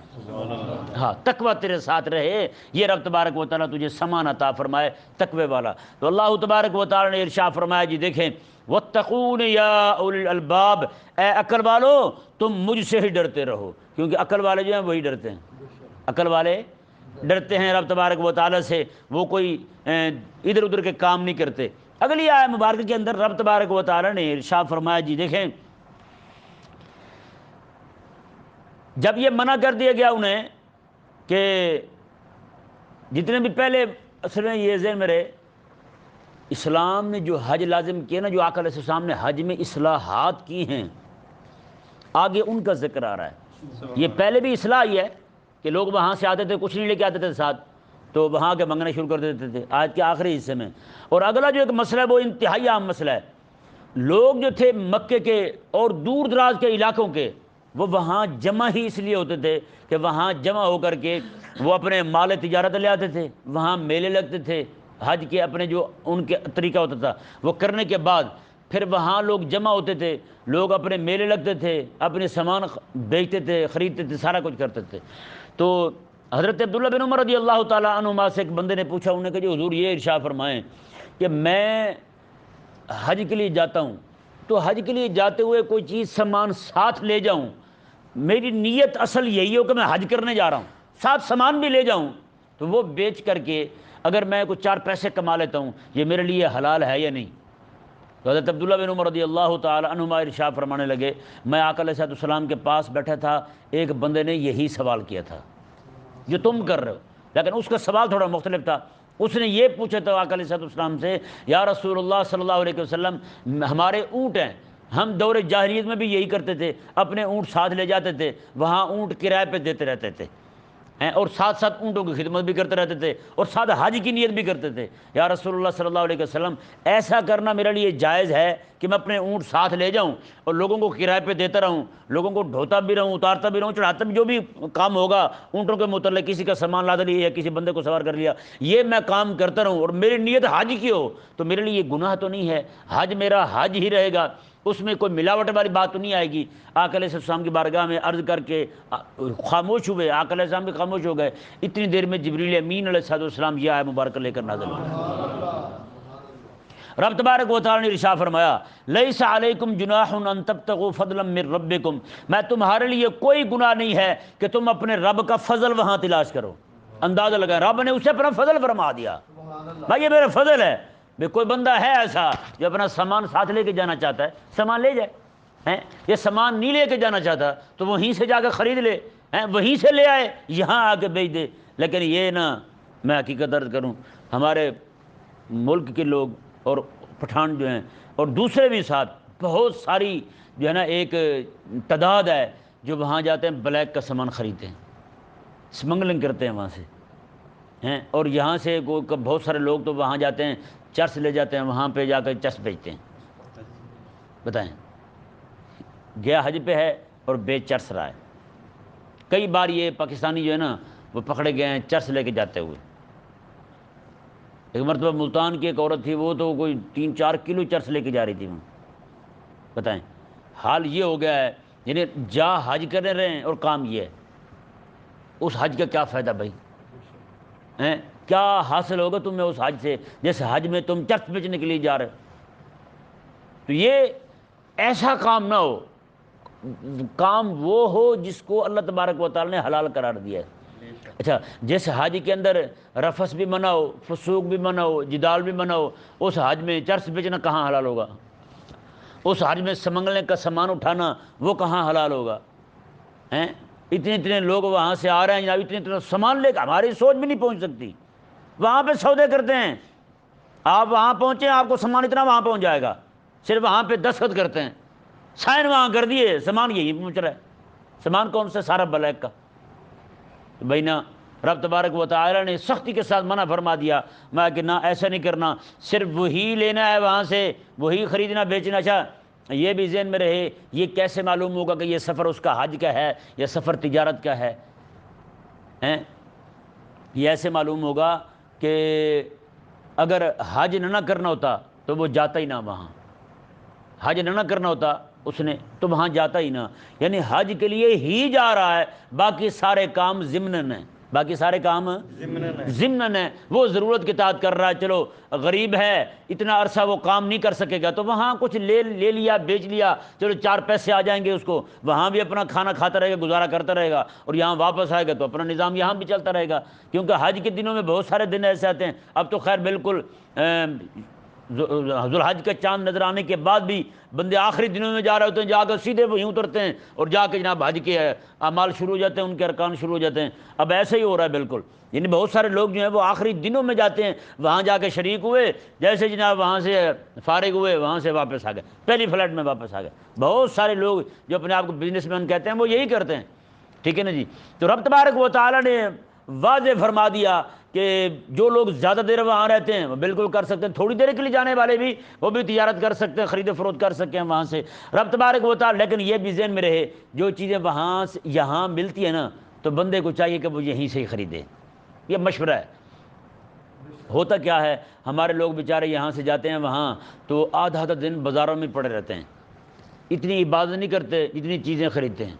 ہاں تقویٰ تیرے ساتھ رہے، یہ رب تبارک و تعالیٰ تجھے سامان عطا فرمائے تقوی والا۔ تو اللہ تبارک و تعالیٰ نے ارشاد فرمایا جی دیکھیں، واتقون یا اولی الالباب، اے عقل والو تم مجھ سے ہی ڈرتے رہو، کیونکہ عقل والے جو ہیں وہی ڈرتے ہیں، عقل والے ڈرتے ہیں رب تبارک و تعالیٰ سے، وہ کوئی ادھر ادھر کے کام نہیں کرتے۔ اگلی آیت مبارکہ کے اندر رب تبارک و تعالیٰ نے ارشاد فرمایا جی دیکھیں، جب یہ منع کر دیا گیا انہیں کہ جتنے بھی پہلے، اصل میں یہ ذہن میں رہے، اسلام نے جو حج لازم کیا نا، جو آقا علیہ السلام نے حج میں اصلاحات کی ہیں، آگے ان کا ذکر آ رہا ہے۔ یہ پہلے بھی اصلاح ہی ہے کہ لوگ وہاں سے آتے تھے، کچھ نہیں لے کے آتے تھے ساتھ، تو وہاں کے منگنے شروع کر دیتے تھے آیت کے آخری حصے میں۔ اور اگلا جو ایک مسئلہ ہے وہ انتہائی عام مسئلہ ہے، لوگ جو تھے مکے کے اور دور دراز کے علاقوں کے، وہ وہاں جمع ہی اس لیے ہوتے تھے کہ وہاں جمع ہو کر کے وہ اپنے مال تجارت لے آتے تھے، وہاں میلے لگتے تھے، حج کے اپنے جو ان کے طریقہ ہوتا تھا وہ کرنے کے بعد پھر وہاں لوگ جمع ہوتے تھے، لوگ اپنے میلے لگتے تھے، اپنے سامان بیچتے تھے، خریدتے تھے، سارا کچھ کرتے تھے۔ تو حضرت عبداللہ بن عمر رضی اللہ تعالیٰ عنہما سے ایک بندے نے پوچھا، انہوں نے کہا جی حضور یہ ارشاد فرمائیں کہ میں حج کے لیے جاتا ہوں، تو حج کے لیے جاتے ہوئے کوئی چیز سامان ساتھ لے جاؤں، میری نیت اصل یہی ہو کہ میں حج کرنے جا رہا ہوں، ساتھ سامان بھی لے جاؤں، تو وہ بیچ کر کے اگر میں کچھ 4 پیسے کما لیتا ہوں، یہ میرے لیے حلال ہے یا نہیں؟ تو حضرت عبداللہ بن عمر رضی اللہ تعالی عنہما ارشاد فرمانے لگے، میں آقا علیہ السلام کے پاس بیٹھا تھا، ایک بندے نے یہی سوال کیا تھا جو تم کر رہے ہو، لیکن اس کا سوال تھوڑا مختلف تھا۔ اس نے یہ پوچھا تھا آقا علیہ السلام سے، یا رسول اللہ صلی اللہ علیہ وسلم ہمارے اونٹ ہیں، ہم دور جاہلیت میں بھی یہی کرتے تھے، اپنے اونٹ ساتھ لے جاتے تھے، وہاں اونٹ کرائے پہ دیتے رہتے تھے، ہیں، اور ساتھ ساتھ اونٹوں کی خدمت بھی کرتے رہتے تھے، اور ساتھ حج کی نیت بھی کرتے تھے۔ یا رسول اللہ صلی اللہ علیہ وسلم، ایسا کرنا میرے لیے جائز ہے کہ میں اپنے اونٹ ساتھ لے جاؤں اور لوگوں کو کرائے پہ دیتا رہوں، لوگوں کو ڈھوتا بھی رہوں، اتارتا بھی رہوں، چڑھاتا بھی، جو بھی کام ہوگا اونٹوں کے متعلق، کسی کا سامان لاد لیا یا کسی بندے کو سوار کر لیا، یہ میں کام کرتا رہوں اور میری نیت حج کی ہو، تو میرے لیے یہ گناہ تو نہیں ہے، حج میرا حج ہی رہے گا، اس میں کوئی ملاوٹ والی بات تو نہیں آئے گی۔ آقا علیہ السلام کی بارگاہ میں عرض کر کے خاموش ہوئے، آقا علیہ السلام بھی خاموش ہو گئے۔ اتنی دیر میں جبریل امین علیہ السلام یہ آیت مبارکہ لے کر نازل ہوئی۔ رب تبارک و تعالی نے ارشاد فرمایا، لیس علیکم جناح ان تبتغوا فضلا من ربکم، میں تمہارے لیے کوئی گناہ نہیں ہے کہ تم اپنے رب کا فضل وہاں تلاش کرو۔ اندازہ لگائیں، رب نے اسے اپنا فضل فرما دیا، بھائی یہ میرا فضل ہے۔ بھئی کوئی بندہ ہے ایسا جو اپنا سامان ساتھ لے کے جانا چاہتا ہے، سامان لے جائے، ہیں، یہ سامان نہیں لے کے جانا چاہتا تو وہیں سے جا کے خرید لے، ہیں، وہیں سے لے آئے، یہاں آ کے بیچ دے۔ لیکن یہ نہ، میں حقیقت درد کروں، ہمارے ملک کے لوگ اور پٹھان جو ہیں اور دوسرے بھی ساتھ بہت ساری جو ہے نا ایک تعداد ہے جو وہاں جاتے ہیں، بلیک کا سامان خریدتے ہیں، اسمگلنگ کرتے ہیں وہاں سے، ہیں، اور یہاں سے بہت سارے لوگ تو وہاں جاتے ہیں، چرس لے جاتے ہیں، وہاں پہ جا کر چرس بیچتے ہیں۔ بتائیں، گیا حج پہ ہے اور بیچ چرس رہا ہے۔ کئی بار یہ پاکستانی جو ہے نا وہ پکڑے گئے ہیں چرس لے کے جاتے ہوئے۔ ایک مرتبہ ملتان کی ایک عورت تھی، وہ تو کوئی 3-4 کلو چرس لے کے جا رہی تھی وہاں۔ بتائیں، حال یہ ہو گیا ہے، یعنی جا حج کرنے رہے ہیں اور کام یہ ہے، اس حج کا کیا فائدہ بھائی؟ ہیں، کیا حاصل ہوگا تمہیں اس حج سے جس حج میں تم چرس بیچنے کے لیے جا رہے ہو؟ تو یہ ایسا کام نہ ہو، کام وہ ہو جس کو اللہ تبارک و تعالی نے حلال قرار دیا ہے۔ اچھا، جس حج کے اندر رفث بھی منع ہو، فسوق بھی منع ہو، جدال بھی منع ہو، اس حج میں چرس بیچنا کہاں حلال ہوگا؟ اس حج میں سمنگلنے کا سامان اٹھانا وہ کہاں حلال ہوگا؟ ہیں، اتنے لوگ وہاں سے آ رہے ہیں جناب، اتنے سامان لے کے ہماری سوچ بھی نہیں پہنچ سکتی، وہاں پہ سودے کرتے ہیں۔ آپ وہاں پہنچیں، آپ کو سامان اتنا وہاں پہنچ جائے گا، صرف وہاں پہ دستخط کرتے ہیں، سائن وہاں کر دیے، سامان یہی پہنچ رہا ہے۔ سامان کون سا؟ سارا بلیک کا۔ بھائی نا، رب تبارک و تعالی نے سختی کے ساتھ منع فرما دیا، میں کہ نہ ایسا نہیں کرنا، صرف وہی لینا ہے وہاں سے، وہی خریدنا بیچنا۔ اچھا، یہ بھی ذہن میں رہے، یہ کیسے معلوم ہوگا کہ یہ سفر اس کا حج کا ہے یا سفر تجارت کا ہے؟ ہیں، یہ ایسے معلوم ہوگا کہ اگر حج نہ کرنا ہوتا تو وہ جاتا ہی نہ وہاں، حج نہ کرنا ہوتا اس نے تو وہاں جاتا ہی نہ، یعنی حج کے لیے ہی جا رہا ہے، باقی سارے کام ضمناً ہیں، باقی سارے کام ضمناً ہیں۔ وہ ضرورت کے تحت کر رہا ہے، چلو غریب ہے اتنا عرصہ وہ کام نہیں کر سکے گا تو وہاں کچھ لے لیا، بیچ لیا، چلو 4 پیسے آ جائیں گے اس کو، وہاں بھی اپنا کھانا کھاتا رہے گا، گزارا کرتا رہے گا، اور یہاں واپس آئے گا تو اپنا نظام یہاں بھی چلتا رہے گا، کیونکہ حج کے دنوں میں بہت سارے دن ایسے آتے ہیں۔ اب تو خیر بالکل ذوالحج کا چاند نظر آنے کے بعد بھی بندے آخری دنوں میں جا رہے ہوتے ہیں، جا کر سیدھے وہیں اترتے ہیں اور جا کے جناب حج کے اعمال شروع ہو جاتے ہیں، ان کے ارکان شروع ہو جاتے ہیں۔ اب ایسے ہی ہو رہا ہے بالکل، یعنی بہت سارے لوگ جو ہیں وہ آخری دنوں میں جاتے ہیں، وہاں جا کے شریک ہوئے، جیسے جناب وہاں سے فارغ ہوئے وہاں سے واپس آ گئے، پہلی فلائٹ میں واپس آ گئے۔ بہت سارے لوگ جو اپنے آپ کو بزنس مین کہتے ہیں وہ یہی کرتے ہیں، ٹھیک ہے نا جی۔ تو رب تبارک و تعالیٰ نے واضح فرما دیا کہ جو لوگ زیادہ دیر وہاں رہتے ہیں وہ بالکل کر سکتے ہیں، تھوڑی دیر کے لیے جانے والے بھی وہ بھی تجارت کر سکتے ہیں، خرید و فروخت کر سکتے ہیں وہاں سے، رب تبارک و تعالیٰ۔ لیکن یہ بھی ذہن میں رہے، جو چیزیں وہاں سے یہاں ملتی ہیں نا تو بندے کو چاہیے کہ وہ یہیں سے ہی خریدے، یہ مشورہ ہے۔ ہوتا کیا ہے، ہمارے لوگ بیچارے یہاں سے جاتے ہیں وہاں تو آدھا دن بازاروں میں پڑے رہتے ہیں، اتنی عبادت نہیں کرتے جتنی چیزیں خریدتے ہیں،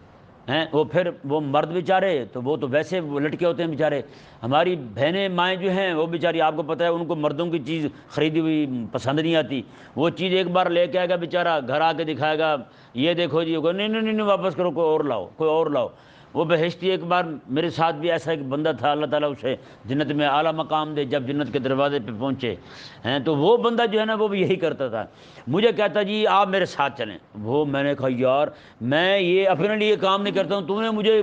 وہ پھر وہ مرد بیچارے تو وہ تو ویسے وہ لٹکے ہوتے ہیں بیچارے۔ ہماری بہنیں مائیں جو ہیں وہ بیچاری، آپ کو پتہ ہے ان کو مردوں کی چیز خریدی ہوئی پسند نہیں آتی، وہ چیز ایک بار لے کے آئے گا بیچارہ، گھر آ کے دکھائے گا، یہ دیکھو جی، نہیں نہیں نہیں واپس کرو، کوئی اور لاؤ، کوئی اور لاؤ۔ وہ بہشتی، ایک بار میرے ساتھ بھی ایسا ایک بندہ تھا، اللہ تعالیٰ اسے جنت میں اعلیٰ مقام دے، جب جنت کے دروازے پہ پہنچے ہیں تو وہ بندہ جو ہے نا وہ بھی یہی کرتا تھا، مجھے کہتا جی آپ میرے ساتھ چلیں۔ وہ میں نے کہا یار میں یہ اپنے لیے کام نہیں کرتا ہوں، تم نے مجھے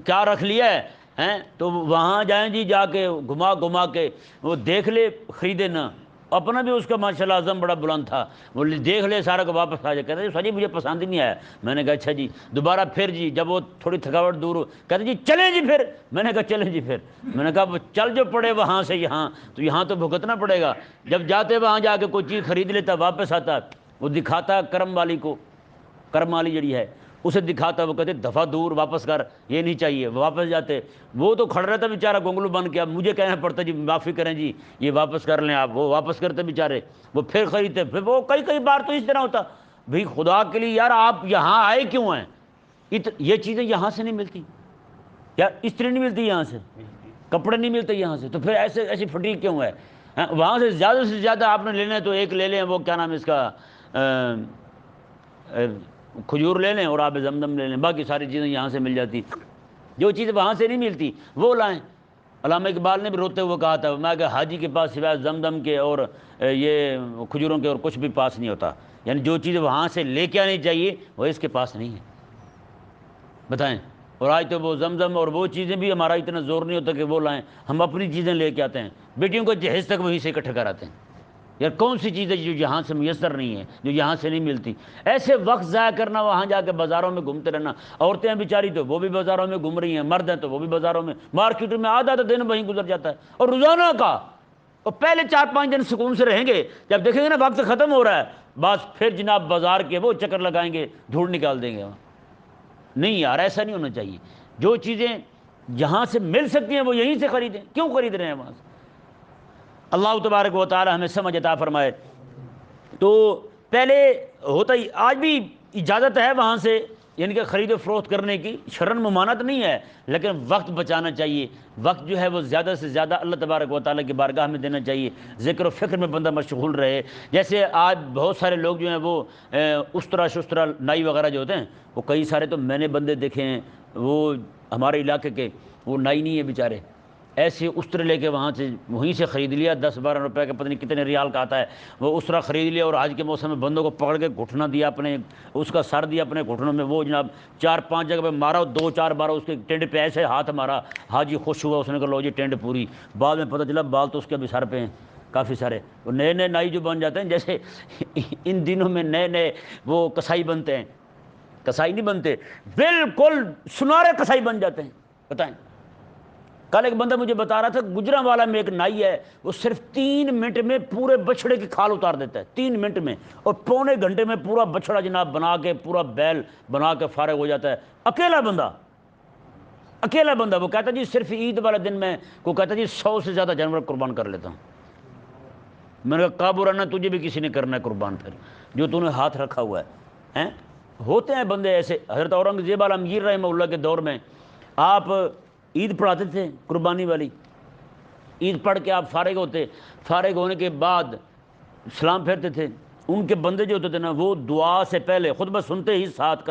کیا رکھ لیا ہے، تو وہاں جائیں جی، جا کے گھما کے وہ دیکھ لے، خریدے نہ، اپنا بھی اس کا ماشاءاللہ عزم بڑا بلند تھا، وہ دیکھ لے سارا کو واپس آ جائے، کہتے جی سر مجھے پسند ہی نہیں آیا۔ میں نے کہا اچھا جی، دوبارہ پھر جی جب وہ تھوڑی تھکاوٹ دور ہو، کہتے جی چلیں جی پھر۔ میں نے کہا چلیں جی پھر۔ میں نے کہا وہ چل جو پڑے وہاں سے یہاں، تو یہاں تو بھگتنا پڑے گا۔ جب جاتے وہاں جا کے کوئی چیز خرید لیتا، واپس آتا، وہ دکھاتا کرم والی کو، کرم والی جڑی ہے اسے دکھاتا، وہ کہتے دفعہ دور واپس کر، یہ نہیں چاہیے، وہ واپس جاتے۔ وہ تو کھڑ رہتا بیچارہ گونگلو بن کے، اب مجھے کہنا پڑتا جی معافی کریں جی یہ واپس کر لیں آپ، وہ واپس کرتے بیچارے، وہ پھر خریدتے۔ پھر وہ کئی بار تو اس طرح ہوتا، بھئی خدا کے لیے یار آپ یہاں آئے کیوں ہیں؟ یہ چیزیں یہاں سے نہیں ملتی، یار استری نہیں ملتی یہاں سے، کپڑے نہیں ملتے یہاں سے، تو پھر ایسی پھٹی کیوں ہے؟ وہاں سے زیادہ آپ نے لینا ہے تو ایک لے لیں، وہ کیا نام ہے اس کا، کھجور لے لیں اور آب زمزم لے لیں، باقی ساری چیزیں یہاں سے مل جاتی۔ جو چیز وہاں سے نہیں ملتی وہ لائیں۔ علامہ اقبال نے بھی روتے ہوئے کہا تھا، میں کہ حاجی کے پاس سوائے زمزم کے اور یہ کھجوروں کے اور کچھ بھی پاس نہیں ہوتا، یعنی جو چیز وہاں سے لے کے آنی چاہیے وہ اس کے پاس نہیں ہے، بتائیں۔ اور آج تو وہ زمزم اور وہ چیزیں بھی ہمارا اتنا زور نہیں ہوتا کہ وہ لائیں، ہم اپنی چیزیں لے کے آتے ہیں، بیٹیوں کو جہیز تک وہیں سے اکٹھے کراتے ہیں۔ یار کون سی چیز ہے جو یہاں سے میسر نہیں ہے، جو یہاں سے نہیں ملتی؟ ایسے وقت ضائع کرنا، وہاں جا کے بازاروں میں گھومتے رہنا۔ عورتیں ہیں بیچاری تو وہ بھی بازاروں میں گھوم رہی ہیں، مرد ہیں تو وہ بھی بازاروں میں، مارکیٹ میں آدھا دن وہیں گزر جاتا ہے، اور روزانہ کا۔ اور پہلے 4-5 دن سکون سے رہیں گے، جب دیکھیں گے نا وقت ختم ہو رہا ہے، بس پھر جناب بازار کے وہ چکر لگائیں گے، دھوڑ نکال دیں گے وہاں۔ نہیں یار ایسا نہیں ہونا چاہیے، جو چیزیں جہاں سے مل سکتی ہیں وہ یہیں سے خریدیں، کیوں خرید رہے ہیں وہاں سے؟ اللہ تبارک و تعالی ہمیں سمجھ عطا فرمائے۔ تو پہلے ہوتا ہی، آج بھی اجازت ہے وہاں سے، یعنی کہ خرید و فروخت کرنے کی، شرعاً ممانعت نہیں ہے، لیکن وقت بچانا چاہیے۔ وقت جو ہے وہ زیادہ سے زیادہ اللہ تبارک و تعالیٰ کی بارگاہ میں دینا چاہیے، ذکر و فکر میں بندہ مشغول رہے۔ جیسے آج بہت سارے لوگ جو ہیں وہ استرا شسترا نائی وغیرہ جو ہوتے ہیں، وہ کئی سارے تو میں نے بندے دیکھے ہیں، وہ ہمارے علاقے کے، وہ نائی نہیں ہے بیچارے، ایسے استرے لے کے وہاں سے وہیں سے خرید لیا، 10-12 روپے کا پتہ نہیں کتنے ریال کا آتا ہے، وہ استرا خرید لیا، اور آج کے موسم میں بندوں کو پکڑ کے گھٹنا دیا اپنے، اس کا سر دیا اپنے گھٹنوں میں، وہ جناب 4-5 جگہ پہ مارا، 2-4 بار اس کے ٹینڈ پہ ایسے ہاتھ مارا، حاجی خوش ہوا، اس نے کہا لو جی ٹینڈ پوری۔ بعد میں پتہ چلا بال تو اس کے ابھی سر پہ ہیں کافی سارے۔ وہ نئے نائی جو بن جاتے ہیں، جیسے ان دنوں میں نئے وہ کسائی بنتے ہیں، کسائی نہیں بنتے، بالکل سنارے کسائی بن جاتے ہیں، بتائیں۔ کل ایک بندہ مجھے بتا رہا تھا، گجرانوالہ میں ایک نائی ہے، وہ صرف 3 منٹ میں پورے بچھڑے کی کھال اتار دیتا ہے، 3 منٹ میں، اور پونے گھنٹے میں پورا بچھڑا جناب بنا کے، پورا بیل بنا کے فارغ ہو جاتا ہے، اکیلا بندہ، اکیلا بندہ۔ وہ کہتا جی صرف عید والے دن میں، کو کہتا جی 100 سے زیادہ جانور قربان کر لیتا ہوں۔ میں نے کہا قابو رہنا، تجھے بھی کسی نے کرنا ہے قربان، پھر جو تو نے ہاتھ رکھا ہوا ہے ہیں۔ ہوتے ہیں بندے ایسے۔ حضرت اورنگزیب عالمگیر رحمہ اللہ کے دور میں آپ عید پڑھاتے تھے قربانی والی، عید پڑھ کے آپ فارغ ہوتے، فارغ ہونے کے بعد سلام پھیرتے تھے، ان کے بندے جو ہوتے تھے نا، وہ دعا سے پہلے خطبہ سنتے ہی ساتھ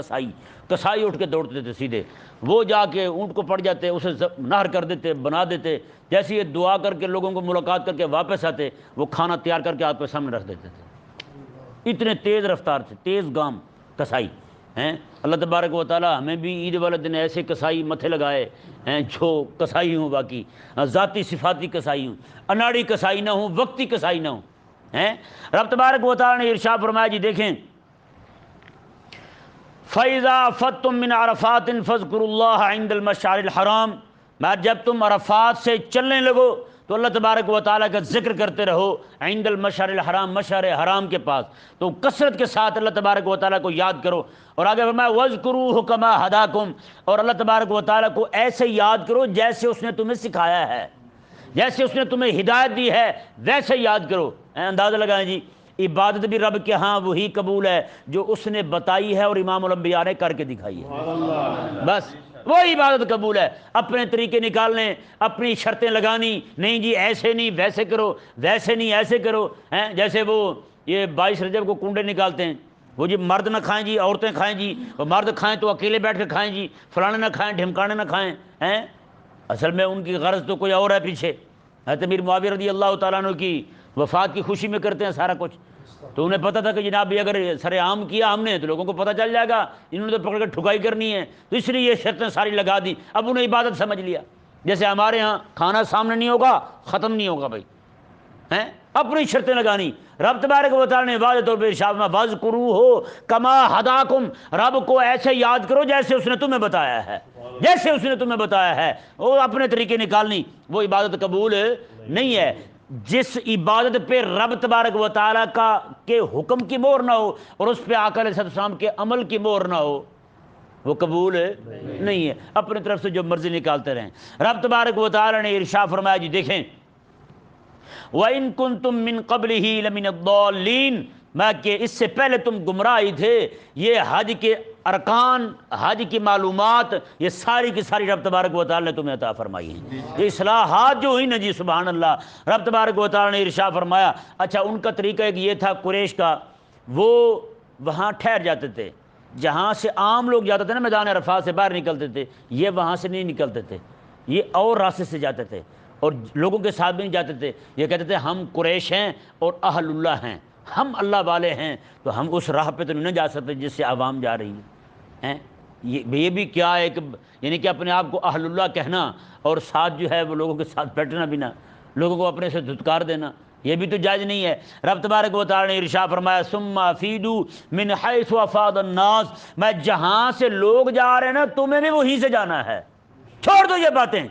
کسائی اٹھ کے دوڑتے تھے سیدھے، وہ جا کے اونٹ کو پڑ جاتے، اسے نہر کر دیتے، بنا دیتے، جیسے یہ دعا کر کے لوگوں کو ملاقات کر کے واپس آتے، وہ کھانا تیار کر کے آپ کے سامنے رکھ دیتے تھے۔ اتنے تیز رفتار تھے، تیز گام کسائی ہیں۔ اللہ تبارک و تعالی ہمیں بھی عید والے دن ایسے کسائی متھے لگائے ہیں جو کسائی ہوں، باقی ذاتی صفاتی کسائی ہوں، اناڑی کسائی نہ ہوں، وقتی کسائی نہ ہوں ہیں۔ رب تبارک و تعالی نے ارشاد فرمایا جی دیکھیں، فَإِذَا أَفَضْتُم مِّنْ عَرَفَاتٍ فَاذْكُرُوا اللَّهَ عِندَ الْمَشْعَرِ الْحَرَامِ، میں جب تم عرفات سے چلنے لگو تو اللہ تبارک و تعالیٰ کا ذکر کرتے رہو، عند المشعر الحرام، مشعر حرام کے پاس، تو کثرت کے ساتھ اللہ تبارک و تعالیٰ کو یاد کرو۔ اور آگے فرمایا وَاذْكُرُوهُ كَمَا هَدَاكُمْ، اور اللہ تبارک و تعالیٰ کو ایسے یاد کرو جیسے اس نے تمہیں سکھایا ہے، جیسے اس نے تمہیں ہدایت دی ہے ویسے یاد کرو۔ اندازہ لگائیں جی، عبادت بھی رب کے ہاں وہی قبول ہے جو اس نے بتائی ہے اور امام الانبیاء نے کر کے دکھائی ہے، بس وہی عبادت قبول ہے۔ اپنے طریقے نکالنے، اپنی شرطیں لگانی، نہیں جی ایسے نہیں ویسے کرو، ویسے نہیں ایسے کرو، ہیں جیسے وہ یہ 22 رجب کو کنڈے نکالتے ہیں، وہ جی مرد نہ کھائیں جی، عورتیں کھائیں جی، وہ مرد کھائیں تو اکیلے بیٹھ کے کھائیں جی، فلانے نہ کھائیں، ڈھمکانے نہ کھائیں، ہیں اصل میں ان کی غرض تو کوئی اور ہے پیچھے۔ حضرت امیر معاویہ رضی اللہ تعالیٰ عنہ کی وفات کی خوشی میں کرتے ہیں سارا کچھ، تو انہیں پتہ تھا کہ جناب بھی اگر سر عام کیا ہم نے تو لوگوں کو پتہ چل جائے گا، انہوں نے تو پکڑ کے ٹھکائی کرنی ہے، تو اس لیے یہ شرطیں ساری لگا دی۔ اب انہیں عبادت سمجھ لیا، جیسے ہمارے ہاں کھانا سامنے نہیں ہوگا ختم نہیں ہوگا بھائی، ہیں اپنی شرطیں لگانی۔ رب تبارک و تعالیٰ نے واضح طور پہ ارشاد فرمایا وَاذْكُرُوهُ كَمَا هَدَاكُمْ، رب کو ایسے یاد کرو جیسے اس نے تمہیں بتایا ہے، جیسے اس نے تمہیں بتایا ہے۔ وہ اپنے طریقے نکالنی وہ عبادت قبول نہیں ہے۔ جس عبادت پہ رب تبارک و تعالیٰ کے حکم کی مہر نہ ہو اور اس پہ آقا علیہ السلام کے عمل کی مہر نہ ہو وہ قبول نہیں ہے۔ اپنے طرف سے جو مرضی نکالتے رہیں۔ رب تبارک و تعالیٰ نے ارشاد فرمایا جی دیکھیں وَإِن كُنتُم مِّن قَبْلِهِ لَمِنَ الضَّالِّينَ، میں کہ اس سے پہلے تم گمراہ ہی تھے۔ یہ حج کے ارکان، حج کی معلومات، یہ ساری کی ساری رب تبارک و تعالیٰ نے تمہیں عطا فرمائی ہیں۔ یہ اصلاحات جو ہوئی نا جی سبحان اللہ، رب تبارک و تعالیٰ نے ارشاد فرمایا۔ اچھا ان کا طریقہ ایک یہ تھا قریش کا، وہ وہاں ٹھہر جاتے تھے، جہاں سے عام لوگ جاتے تھے نا میدان عرفات سے باہر نکلتے تھے، یہ وہاں سے نہیں نکلتے تھے، یہ اور راستے سے جاتے تھے اور لوگوں کے ساتھ بھی نہیں جاتے تھے۔ یہ کہتے تھے ہم قریش ہیں اور اہل اللہ ہیں، ہم اللہ والے ہیں، تو ہم اس راہ پہ تو نہیں جا سکتے جس سے عوام جا رہی ہیں۔ یہ بھی کیا ہے کہ یعنی کہ اپنے آپ کو اہل اللہ کہنا اور ساتھ جو ہے وہ لوگوں کے ساتھ بیٹھنا بھی نہ، لوگوں کو اپنے سے دھتکار دینا، یہ بھی تو جائز نہیں ہے۔ رب تبارک و تعالیٰ نے ارشاد فرمایا ثم افیدوا من حیث افاض الناس، میں جہاں سے لوگ جا رہے ہیں نا تمہیں بھی وہیں سے جانا ہے۔ چھوڑ دو یہ باتیں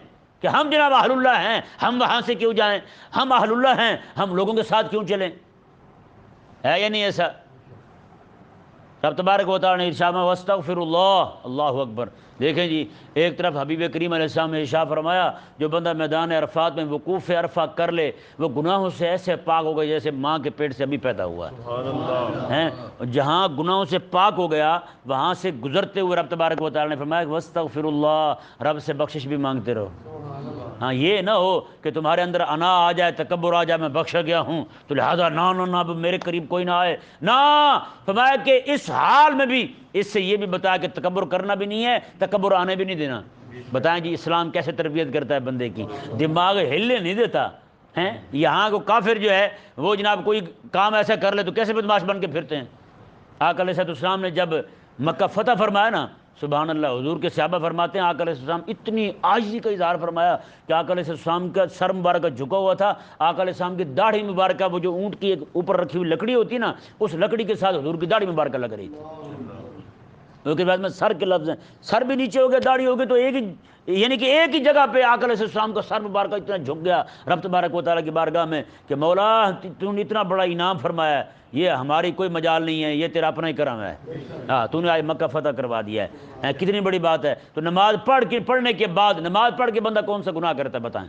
کہ ہم جناب اہل اللہ ہیں، ہم وہاں سے کیوں جائیں، ہم اہل اللہ ہیں، ہم لوگوں کے ساتھ کیوں چلیں، ہے یا نہیں ایسا؟ رب تبارک و تعالیٰ نے ارشاد فرمایا واستغفر اللہ، اللہ اکبر۔ دیکھیں جی ایک طرف حبیب کریم علیہ السلام نے ارشاد فرمایا جو بندہ میدان عرفات میں وقوف عرفہ کر لے وہ گناہوں سے ایسے پاک ہو گئے جیسے ماں کے پیٹ سے ابھی پیدا ہوا ہے۔ جہاں گناہوں سے پاک ہو گیا وہاں سے گزرتے ہوئے رب تبارک و تعالیٰ نے فرمایا واستغفر اللہ، رب سے بخشش بھی مانگتے رہو۔ ہاں یہ نہ ہو کہ تمہارے اندر انا آ جائے، تکبر آ جائے، میں بخشا گیا ہوں تو لہذا نہ میرے قریب کوئی نہ آئے، نہ۔ فرمایا کہ اس حال میں بھی اس سے یہ بھی بتایا کہ تکبر کرنا بھی نہیں ہے، تکبر آنے بھی نہیں دینا۔ بتائیں جی اسلام کیسے تربیت کرتا ہے بندے کی، دماغ ہلنے نہیں دیتا ہیں۔ یہاں کو کافر جو ہے وہ جناب کوئی کام ایسا کر لے تو کیسے بدماش بن کے پھرتے ہیں۔ آقا علیہ السلام نے جب مکہ فتح فرمایا نا سبحان اللہ، حضور کے صحابہ فرماتے ہیں آقا علیہ السلام اتنی عاجزی کا اظہار فرمایا کہ آقا علیہ السلام کا سر مبارکہ جھکا ہوا تھا، آقا علیہ السلام کی داڑھی مبارکہ وہ جو اونٹ کی ایک اوپر رکھی ہوئی لکڑی ہوتی ہے نا اس لکڑی کے ساتھ حضور کی داڑھی مبارکہ لگ رہی تھی۔ اس کے بعد میں سر کے لفظ ہیں، سر بھی نیچے ہو گیا داڑھی ہو گئی تو ایک ہی یعنی کہ ایک ہی جگہ پہ آقا علیہ السلام کا سر مبارکہ اتنا جھک گیا رب تبارک و تعالیٰ کی بارگاہ میں کہ مولا تو نے اتنا بڑا انعام فرمایا ہے، یہ ہماری کوئی مجال نہیں ہے، یہ تیرا اپنا ہی کرم ہے، ہاں تو نے آج مکہ فتح کروا دیا ہے، کتنی بڑی بات ہے۔ تو نماز پڑھنے کے بعد نماز پڑھ کے بندہ کون سا گناہ کرتا ہے بتائیں؟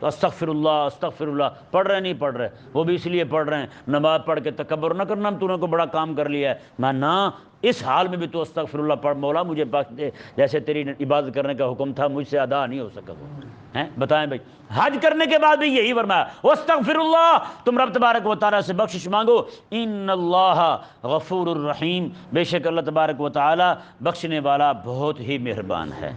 تو استغفر اللہ پڑھ رہے نہیں پڑھ رہے، وہ بھی اس لیے پڑھ رہے ہیں نماز پڑھ کے تکبر نہ کرنا تو نے کو بڑا کام کر لیا ہے، میں نہ اس حال میں بھی تو استغفر اللہ پڑھ، مولا مجھے بخش دے، جیسے تیری عبادت کرنے کا حکم تھا مجھ سے ادا نہیں ہو سکا وہ ہیں۔ بتائیں بھائی حج کرنے کے بعد بھی یہی فرمایا واستغفر اللہ، تم رب تبارک و تعالیٰ سے بخشش مانگو، ان اللہ غفور الرحیم، بے شک اللہ تبارک و تعالیٰ بخشنے والا بہت ہی مہربان ہے۔